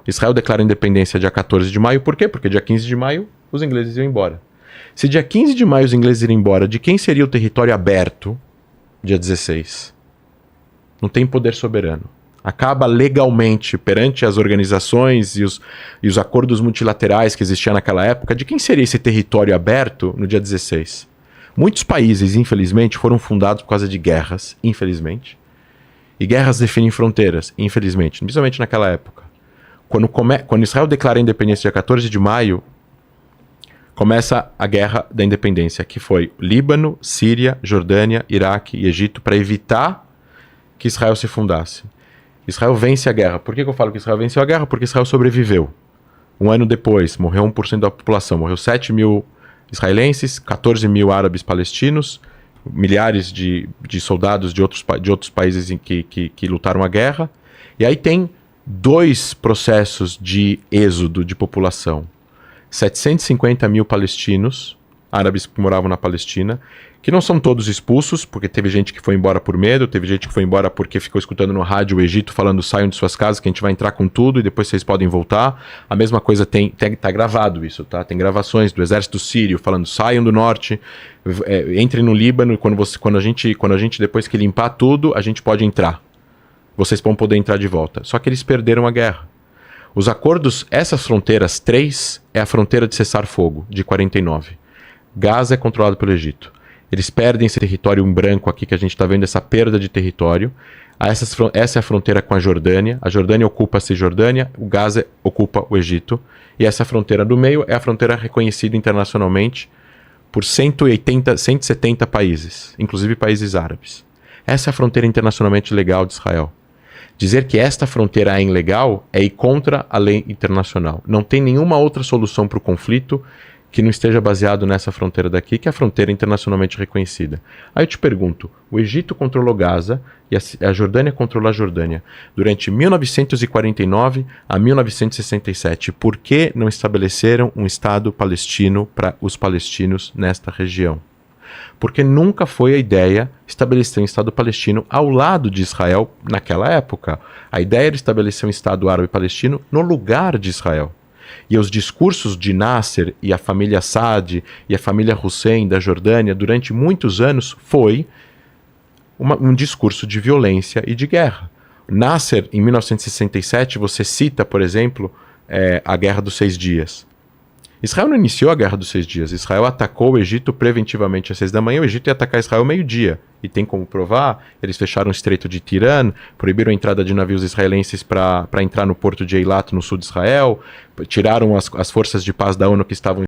Israel declara independência dia 14 de maio. Por quê? Porque dia 15 de maio os ingleses iam embora. Se dia 15 de maio os ingleses irem embora, de quem seria o território aberto dia 16? Não tem poder soberano. Acaba legalmente, perante as organizações e os acordos multilaterais que existiam naquela época, de quem seria esse território aberto no dia 16? Muitos países, infelizmente, foram fundados por causa de guerras, infelizmente. E guerras definem fronteiras, infelizmente, principalmente naquela época. Quando Israel declara a independência dia 14 de maio, começa a Guerra da Independência, que foi Líbano, Síria, Jordânia, Iraque e Egito, para evitar que Israel se fundasse. Israel vence a guerra. Por que eu falo que Israel venceu a guerra? Porque Israel sobreviveu. Um ano depois, morreu 1% da população. Morreu 7 mil israelenses, 14 mil árabes palestinos, milhares de soldados de outros países que lutaram a guerra. E aí tem 2 processos de êxodo de população. 750 mil palestinos, árabes que moravam na Palestina, que não são todos expulsos, porque teve gente que foi embora por medo, teve gente que foi embora porque ficou escutando no rádio o Egito falando saiam de suas casas que a gente vai entrar com tudo e depois vocês podem voltar. A mesma coisa tá gravado isso, tá? Tem gravações do exército sírio falando saiam do norte, entrem no Líbano, quando a gente depois que limpar tudo, a gente pode entrar. Vocês vão poder entrar de volta. Só que eles perderam a guerra. Os acordos, essas fronteiras 3 é a fronteira de cessar-fogo, de 49. Gaza é controlado pelo Egito. Eles perdem esse território em branco aqui, que a gente está vendo essa perda de território. Essa é a fronteira com a Jordânia. A Jordânia ocupa a Cisjordânia, o Gaza ocupa o Egito. E essa fronteira do meio é a fronteira reconhecida internacionalmente por 170 países, inclusive países árabes. Essa é a fronteira internacionalmente legal de Israel. Dizer que esta fronteira é ilegal é ir contra a lei internacional. Não tem nenhuma outra solução para o conflito que não esteja baseado nessa fronteira daqui, que é a fronteira internacionalmente reconhecida. Aí eu te pergunto, o Egito controlou Gaza e a Jordânia controlou a Jordânia durante 1949 a 1967. Por que não estabeleceram um Estado palestino para os palestinos nesta região? Porque nunca foi a ideia estabelecer um Estado palestino ao lado de Israel naquela época. A ideia era estabelecer um Estado árabe palestino no lugar de Israel. E os discursos de Nasser e a família Saad e a família Hussein da Jordânia durante muitos anos foi um discurso de violência e de guerra. Nasser, em 1967, você cita, por exemplo, a Guerra dos 6 Dias. Israel não iniciou a Guerra dos 6 Dias. Israel atacou o Egito preventivamente às 6 da manhã. O Egito ia atacar Israel ao meio-dia. E tem como provar, eles fecharam o Estreito de Tirã, proibiram a entrada de navios israelenses para entrar no porto de Eilat, no sul de Israel, tiraram as forças de paz da ONU que estavam